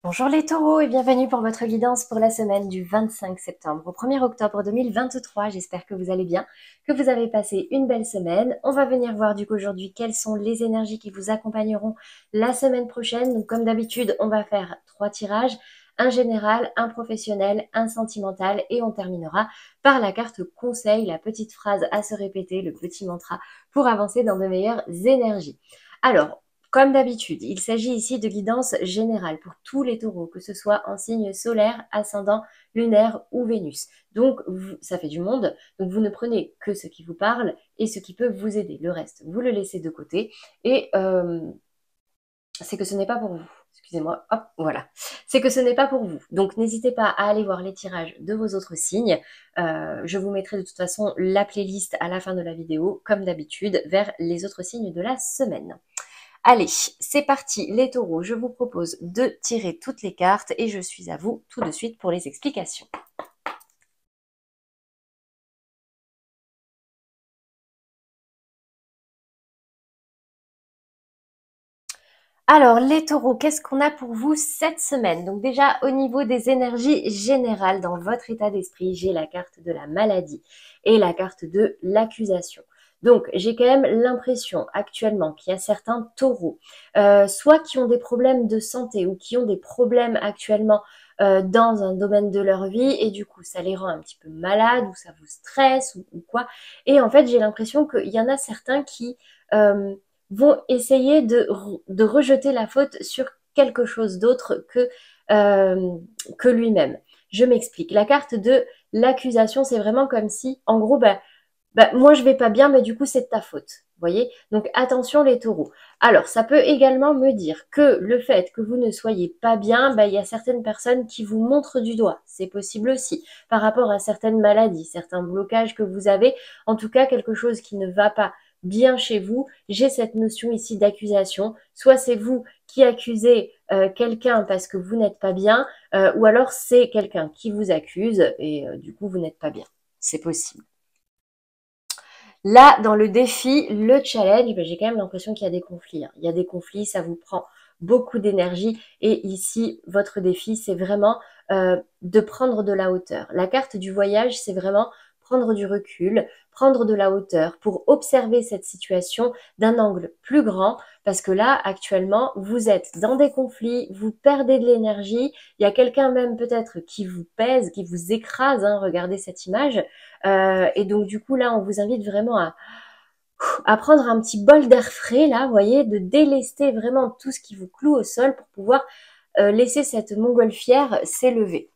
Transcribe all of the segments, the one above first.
Bonjour les taureaux et bienvenue pour votre guidance pour la semaine du 25 septembre au 1er octobre 2023. J'espère que vous allez bien, que vous avez passé une belle semaine. On va venir voir du coup aujourd'hui quelles sont les énergies qui vous accompagneront la semaine prochaine. Donc comme d'habitude, on va faire 3 tirages, un général, un professionnel, un sentimental et on terminera par la carte conseil, la petite phrase à se répéter, le petit mantra pour avancer dans de meilleures énergies. Alors, comme d'habitude, il s'agit ici de guidance générale pour tous les taureaux, que ce soit en signe solaire, ascendant, lunaire ou Vénus. Donc, ça fait du monde, donc vous ne prenez que ce qui vous parle et ce qui peut vous aider. Le reste, vous le laissez de côté et c'est que ce n'est pas pour vous. Excusez-moi, hop, voilà. C'est que ce n'est pas pour vous. Donc, n'hésitez pas à aller voir les tirages de vos autres signes. Je vous mettrai de toute façon la playlist à la fin de la vidéo, comme d'habitude, vers les autres signes de la semaine. Allez, c'est parti les taureaux, je vous propose de tirer toutes les cartes et je suis à vous tout de suite pour les explications. Alors les taureaux, qu'est-ce qu'on a pour vous cette semaine? Donc déjà au niveau des énergies générales dans votre état d'esprit, j'ai la carte de la maladie et la carte de l'accusation. Donc j'ai quand même l'impression actuellement qu'il y a certains taureaux, soit qui ont des problèmes de santé ou qui ont des problèmes actuellement dans un domaine de leur vie et du coup ça les rend un petit peu malades ou ça vous stresse ou quoi. Et en fait j'ai l'impression qu'il y en a certains qui vont essayer de rejeter la faute sur quelque chose d'autre que lui-même. Je m'explique. La carte de l'accusation, c'est vraiment comme si, en gros, moi je vais pas bien, mais du coup c'est de ta faute. Vous voyez? Donc attention les taureaux. Alors, ça peut également me dire que le fait que vous ne soyez pas bien, il y a certaines personnes qui vous montrent du doigt. C'est possible aussi par rapport à certaines maladies, certains blocages que vous avez, en tout cas quelque chose qui ne va pas bien chez vous. J'ai cette notion ici d'accusation. Soit c'est vous qui accusez quelqu'un parce que vous n'êtes pas bien, ou alors c'est quelqu'un qui vous accuse et du coup vous n'êtes pas bien. C'est possible. Là, dans le défi, le challenge, j'ai quand même l'impression qu'il y a des conflits, hein. Il y a des conflits, ça vous prend beaucoup d'énergie. Et ici, votre défi, c'est vraiment de prendre de la hauteur. La carte du voyage, c'est vraiment prendre du recul, prendre de la hauteur pour observer cette situation d'un angle plus grand. Parce que là, actuellement, vous êtes dans des conflits, vous perdez de l'énergie. Il y a quelqu'un même peut-être qui vous pèse, qui vous écrase, hein, regardez cette image. Et donc du coup là, on vous invite vraiment à prendre un petit bol d'air frais là, vous voyez, de délester vraiment tout ce qui vous cloue au sol pour pouvoir laisser cette montgolfière s'élever.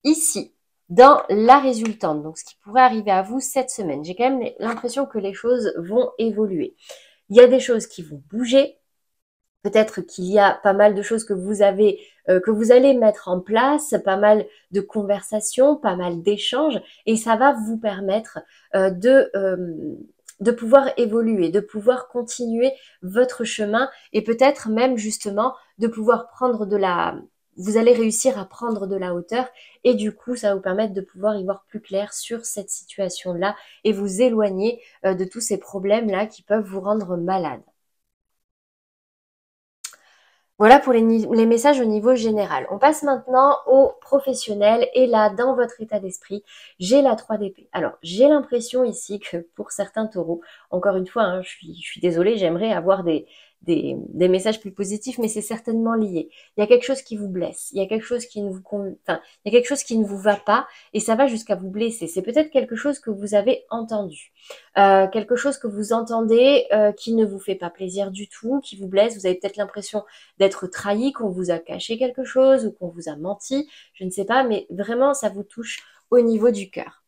Ici, dans la résultante, donc ce qui pourrait arriver à vous cette semaine, j'ai quand même l'impression que les choses vont évoluer. Il y a des choses qui vont bouger. Peut-être qu'il y a pas mal de choses que vous avez, que vous allez mettre en place, pas mal de conversations, pas mal d'échanges, et ça va vous permettre de pouvoir évoluer, de pouvoir continuer votre chemin, et peut-être même justement de pouvoir prendre de la... Vous allez réussir à prendre de la hauteur, et du coup, ça va vous permettre de pouvoir y voir plus clair sur cette situation-là, et vous éloigner de tous ces problèmes-là qui peuvent vous rendre malade. Voilà pour les messages au niveau général. On passe maintenant au professionnel. Et là, dans votre état d'esprit, j'ai la 3 d'épée. Alors, j'ai l'impression ici que pour certains taureaux, encore une fois, hein, je suis désolée, j'aimerais avoir des messages plus positifs, mais c'est certainement lié. Il y a quelque chose qui vous blesse, il y a quelque chose qui ne vous, enfin, il y a quelque chose qui ne vous va pas, et ça va jusqu'à vous blesser. C'est peut-être quelque chose que vous avez entendu. Quelque chose que vous entendez qui ne vous fait pas plaisir du tout, qui vous blesse. Vous avez peut-être l'impression d'être trahi, qu'on vous a caché quelque chose ou qu'on vous a menti, je ne sais pas, mais vraiment ça vous touche au niveau du cœur.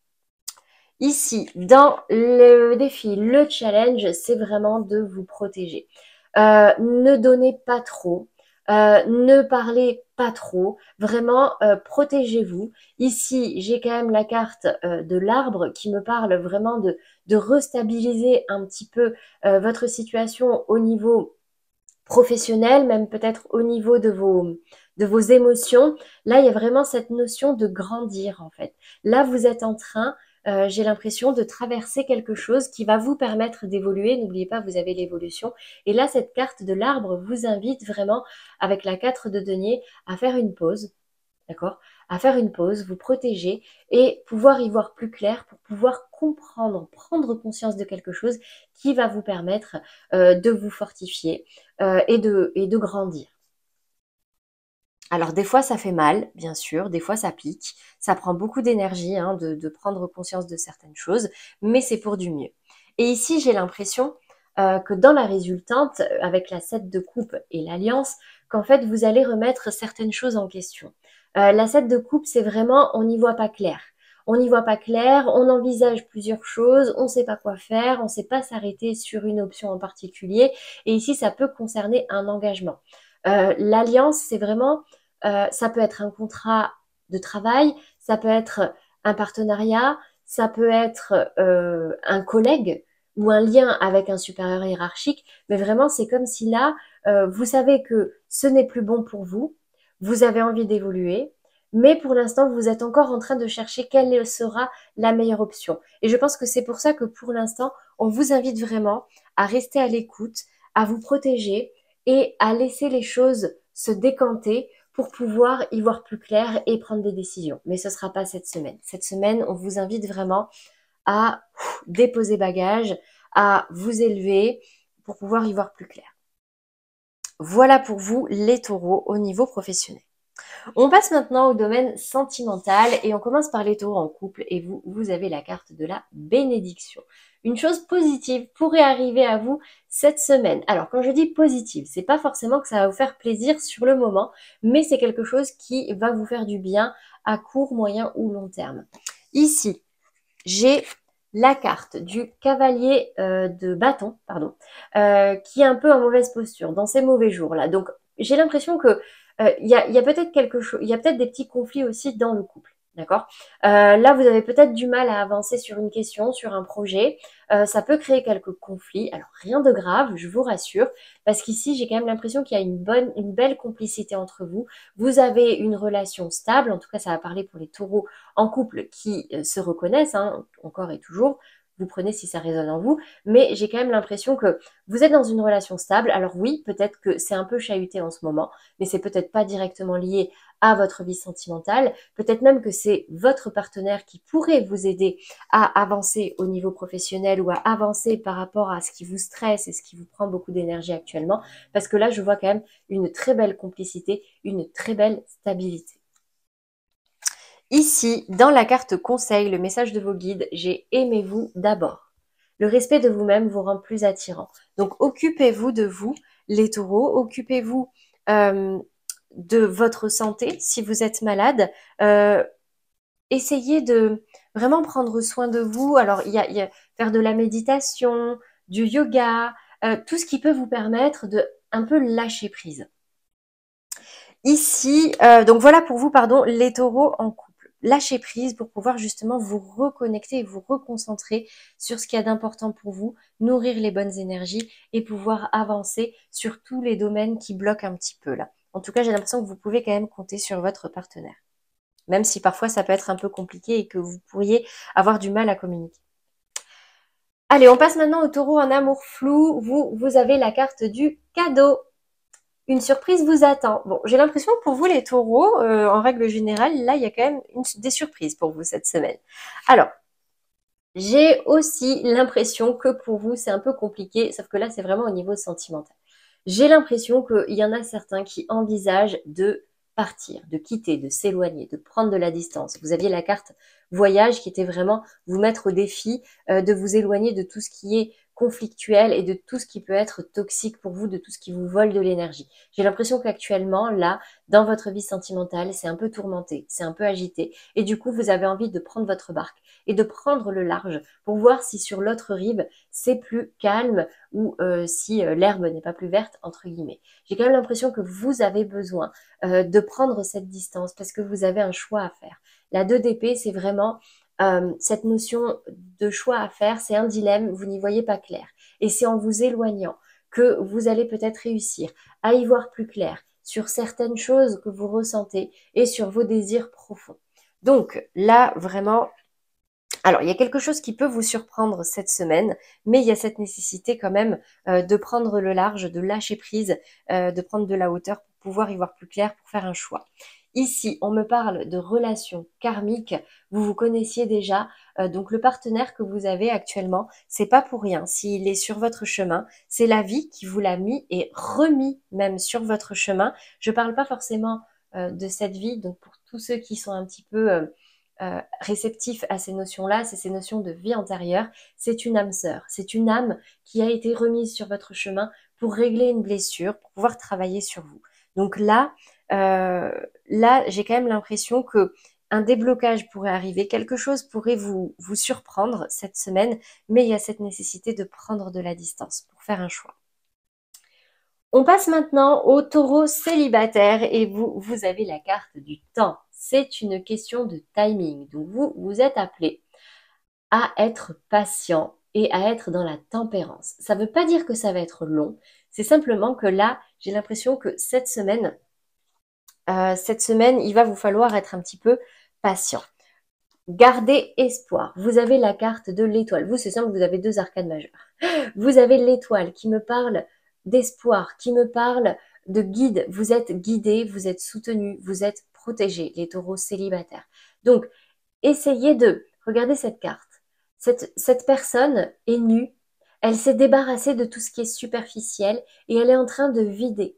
Ici, dans le défi, le challenge, c'est vraiment de vous protéger. Ne donnez pas trop, ne parlez pas trop, vraiment protégez-vous. Ici, j'ai quand même la carte de l'arbre qui me parle vraiment de restabiliser un petit peu votre situation au niveau professionnel, même peut-être au niveau de vos émotions. Là, il y a vraiment cette notion de grandir en fait. Là, vous êtes en train j'ai l'impression de traverser quelque chose qui va vous permettre d'évoluer. N'oubliez pas, vous avez l'évolution. Et là, cette carte de l'arbre vous invite vraiment, avec la 4 de denier, à faire une pause, d'accord? À faire une pause, vous protéger et pouvoir y voir plus clair pour pouvoir comprendre, prendre conscience de quelque chose qui va vous permettre de vous fortifier et de grandir. Alors des fois ça fait mal, bien sûr, des fois ça pique, ça prend beaucoup d'énergie hein, de prendre conscience de certaines choses, mais c'est pour du mieux. Et ici j'ai l'impression que dans la résultante, avec la 7 de coupe et l'alliance, qu'en fait vous allez remettre certaines choses en question. La 7 de coupe, c'est vraiment on n'y voit pas clair. On n'y voit pas clair, on envisage plusieurs choses, on ne sait pas quoi faire, on ne sait pas s'arrêter sur une option en particulier. Et ici, ça peut concerner un engagement. L'alliance, c'est vraiment ça peut être un contrat de travail, ça peut être un partenariat, ça peut être un collègue ou un lien avec un supérieur hiérarchique, mais vraiment c'est comme si là, vous savez que ce n'est plus bon pour vous, vous avez envie d'évoluer, mais pour l'instant vous êtes encore en train de chercher quelle sera la meilleure option. Et je pense que c'est pour ça que pour l'instant, on vous invite vraiment à rester à l'écoute, à vous protéger et à laisser les choses se décanter pour pouvoir y voir plus clair et prendre des décisions. Mais ce ne sera pas cette semaine. Cette semaine, on vous invite vraiment à déposer bagage, à vous élever pour pouvoir y voir plus clair. Voilà pour vous les taureaux au niveau professionnel. On passe maintenant au domaine sentimental et on commence par les taureaux en couple et vous avez la carte de la bénédiction. Une chose positive pourrait arriver à vous cette semaine. Alors quand je dis positive, c'est pas forcément que ça va vous faire plaisir sur le moment, mais c'est quelque chose qui va vous faire du bien à court, moyen ou long terme. Ici, j'ai la carte du cavalier de bâton, pardon, qui est un peu en mauvaise posture dans ces mauvais jours-là. Donc j'ai l'impression que y a peut-être quelque chose, il y a peut-être des petits conflits aussi dans le couple. D'accord. Là, vous avez peut-être du mal à avancer sur une question, sur un projet. Ça peut créer quelques conflits. Alors, rien de grave, je vous rassure, parce qu'ici, j'ai quand même l'impression qu'il y a une belle complicité entre vous. Vous avez une relation stable. En tout cas, ça va parler pour les taureaux en couple qui se reconnaissent, hein, encore et toujours. Vous prenez si ça résonne en vous, mais j'ai quand même l'impression que vous êtes dans une relation stable. Alors oui, peut-être que c'est un peu chahuté en ce moment, mais c'est peut-être pas directement lié à votre vie sentimentale. Peut-être même que c'est votre partenaire qui pourrait vous aider à avancer au niveau professionnel ou à avancer par rapport à ce qui vous stresse et ce qui vous prend beaucoup d'énergie actuellement. Parce que là, je vois quand même une très belle complicité, une très belle stabilité. Ici, dans la carte conseil, le message de vos guides, j'ai aimez-vous d'abord. Le respect de vous-même vous rend plus attirant. Donc, occupez-vous de vous, les taureaux. Occupez-vous de votre santé si vous êtes malade. Essayez de vraiment prendre soin de vous. Alors, il y a faire de la méditation, du yoga, tout ce qui peut vous permettre de un peu lâcher prise. Ici, donc voilà pour vous, pardon, les taureaux en couple. Lâchez prise pour pouvoir justement vous reconnecter et vous reconcentrer sur ce qu'il y a d'important pour vous, nourrir les bonnes énergies et pouvoir avancer sur tous les domaines qui bloquent un petit peu là. En tout cas, j'ai l'impression que vous pouvez quand même compter sur votre partenaire. Même si parfois ça peut être un peu compliqué et que vous pourriez avoir du mal à communiquer. Allez, on passe maintenant au taureau en amour flou. Vous avez la carte du cadeau. Une surprise vous attend. Bon, j'ai l'impression que pour vous les taureaux, en règle générale, là, il y a quand même des surprises pour vous cette semaine. Alors, j'ai aussi l'impression que pour vous, c'est un peu compliqué, sauf que là, c'est vraiment au niveau sentimental. J'ai l'impression qu'il y en a certains qui envisagent de partir, de quitter, de s'éloigner, de prendre de la distance. Vous aviez la carte voyage qui était vraiment vous mettre au défi de vous éloigner de tout ce qui est conflictuel et de tout ce qui peut être toxique pour vous, de tout ce qui vous vole de l'énergie. J'ai l'impression qu'actuellement, là, dans votre vie sentimentale, c'est un peu tourmenté, c'est un peu agité et du coup, vous avez envie de prendre votre barque et de prendre le large pour voir si sur l'autre rive, c'est plus calme ou si l'herbe n'est pas plus verte, entre guillemets. J'ai quand même l'impression que vous avez besoin de prendre cette distance parce que vous avez un choix à faire. La 2 d'épée, c'est vraiment cette notion de choix à faire, c'est un dilemme, vous n'y voyez pas clair. Et c'est en vous éloignant que vous allez peut-être réussir à y voir plus clair sur certaines choses que vous ressentez et sur vos désirs profonds. Donc là, vraiment, Alors, il y a quelque chose qui peut vous surprendre cette semaine, mais il y a cette nécessité quand même de prendre le large, de lâcher prise, de prendre de la hauteur pour pouvoir y voir plus clair, pour faire un choix. Ici, on me parle de relations karmiques. Vous vous connaissiez déjà, donc le partenaire que vous avez actuellement, c'est pas pour rien. S'il est sur votre chemin, c'est la vie qui vous l'a mis et remis même sur votre chemin. Je parle pas forcément de cette vie, donc pour tous ceux qui sont un petit peu réceptifs à ces notions-là, c'est ces notions de vie antérieure. C'est une âme sœur, c'est une âme qui a été remise sur votre chemin pour régler une blessure, pour pouvoir travailler sur vous. Donc là, j'ai quand même l'impression que un déblocage pourrait arriver, quelque chose pourrait vous surprendre cette semaine, mais il y a cette nécessité de prendre de la distance pour faire un choix. On passe maintenant au taureau célibataire et vous avez la carte du temps. C'est une question de timing. Donc vous êtes appelé à être patient et à être dans la tempérance. Ça ne veut pas dire que ça va être long. C'est simplement que là, j'ai l'impression que cette semaine, il va vous falloir être un petit peu patient. Gardez espoir. Vous avez la carte de l'étoile. Vous, c'est simple, vous avez 2 arcanes majeures. Vous avez l'étoile qui me parle d'espoir, qui me parle de guide. Vous êtes guidé, vous êtes soutenu, vous êtes protégé, les taureaux célibataires. Donc, essayez de regarder cette carte. Cette personne est nue, elle s'est débarrassée de tout ce qui est superficiel et elle est en train de vider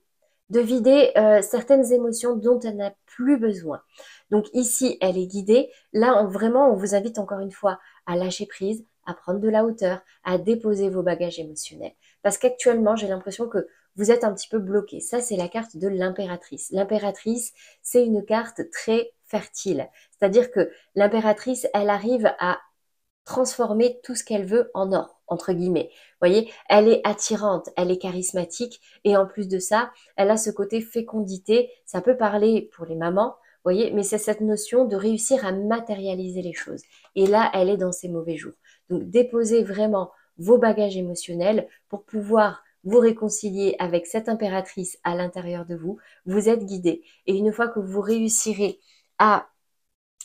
certaines émotions dont elle n'a plus besoin. Donc ici, elle est guidée. Là, vraiment, on vous invite encore une fois à lâcher prise, à prendre de la hauteur, à déposer vos bagages émotionnels. Parce qu'actuellement, j'ai l'impression que vous êtes un petit peu bloqué. Ça, c'est la carte de l'impératrice. L'impératrice, c'est une carte très fertile. C'est-à-dire que l'impératrice, elle arrive à transformer tout ce qu'elle veut en or, entre guillemets. Vous voyez, elle est attirante, elle est charismatique et en plus de ça, elle a ce côté fécondité. Ça peut parler pour les mamans, vous voyez, mais c'est cette notion de réussir à matérialiser les choses. Et là, elle est dans ses mauvais jours. Donc, déposez vraiment vos bagages émotionnels pour pouvoir vous réconcilier avec cette impératrice à l'intérieur de vous. Vous êtes guidé. Et une fois que vous réussirez à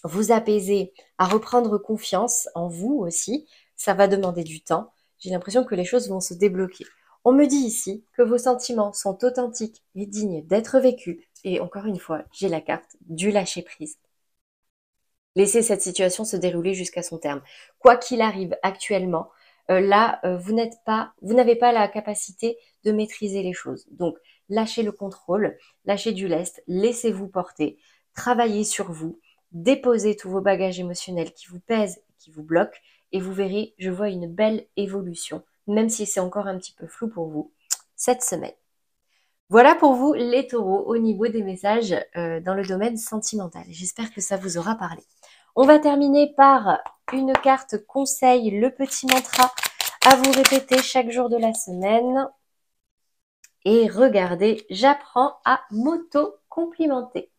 vous apaiser, à reprendre confiance en vous aussi, ça va demander du temps. J'ai l'impression que les choses vont se débloquer. On me dit ici que vos sentiments sont authentiques et dignes d'être vécus. Et encore une fois, j'ai la carte du lâcher-prise. Laissez cette situation se dérouler jusqu'à son terme. Quoi qu'il arrive actuellement, vous n'avez pas la capacité de maîtriser les choses. Donc, lâchez le contrôle, lâchez du lest, laissez-vous porter, travaillez sur vous, déposez tous vos bagages émotionnels qui vous pèsent, qui vous bloquent, et vous verrez, je vois une belle évolution, même si c'est encore un petit peu flou pour vous, cette semaine. Voilà pour vous les taureaux au niveau des messages dans le domaine sentimental. J'espère que ça vous aura parlé. On va terminer par une carte conseil, le petit mantra à vous répéter chaque jour de la semaine. Et regardez, j'apprends à m'auto-complimenter.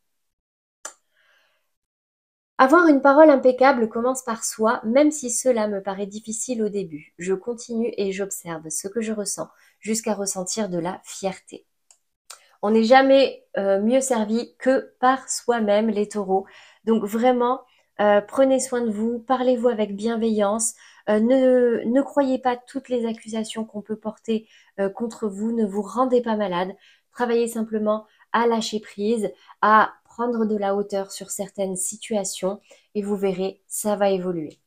Avoir une parole impeccable commence par soi, même si cela me paraît difficile au début. Je continue et j'observe ce que je ressens jusqu'à ressentir de la fierté. On n'est jamais mieux servi que par soi-même, les taureaux. Donc vraiment, prenez soin de vous, parlez-vous avec bienveillance. Ne croyez pas toutes les accusations qu'on peut porter contre vous. Ne vous rendez pas malade. Travaillez simplement à lâcher prise, à prendre de la hauteur sur certaines situations et vous verrez, ça va évoluer.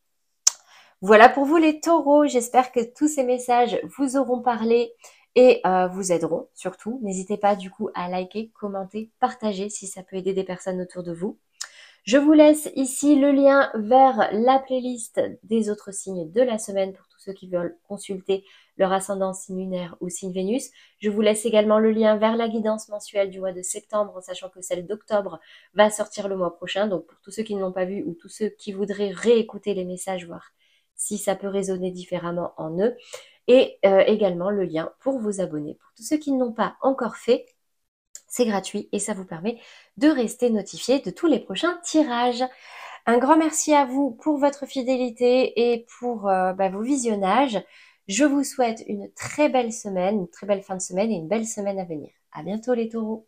Voilà pour vous les taureaux. J'espère que tous ces messages vous auront parlé et vous aideront surtout. N'hésitez pas du coup à liker, commenter, partager si ça peut aider des personnes autour de vous. Je vous laisse ici le lien vers la playlist des autres signes de la semaine pour tous ceux qui veulent consulter leur ascendant signe lunaire ou signe Vénus. Je vous laisse également le lien vers la guidance mensuelle du mois de septembre, en sachant que celle d'octobre va sortir le mois prochain. Donc pour tous ceux qui ne l'ont pas vu ou tous ceux qui voudraient réécouter les messages, voir si ça peut résonner différemment en eux. Et également le lien pour vous abonner. Pour tous ceux qui ne l'ont pas encore fait, c'est gratuit et ça vous permet de rester notifié de tous les prochains tirages. Un grand merci à vous pour votre fidélité et pour vos visionnages. Je vous souhaite une très belle semaine, une très belle fin de semaine et une belle semaine à venir. À bientôt les taureaux.